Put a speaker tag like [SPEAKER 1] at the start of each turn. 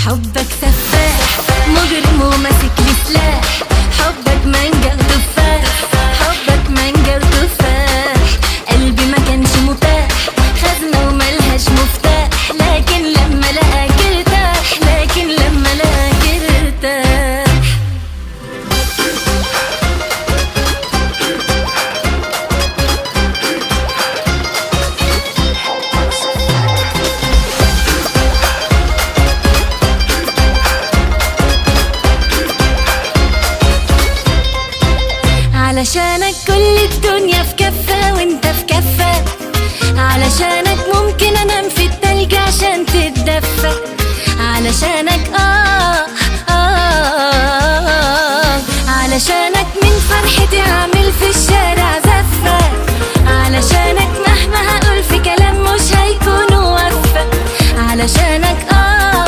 [SPEAKER 1] حبك سفاح مجرم وماسك لي سلاح، حبك مانجا وتفاح، حبك مانجا وتفاح. قلبي ما كانش متاح، خزنة وملهاش مفتاح، لكن لما لقاك ارتاح، لكن لما لقاك ارتاح. علشانك كل الدنيا في كفة وانت في كفة، علشانك ممكن انام في التلج عشان تتدفى، علشانك علشانك من فرحتي اعمل في الشارع زفة، علشانك مهما هقول في كلام مش هيكون وفى، علشانك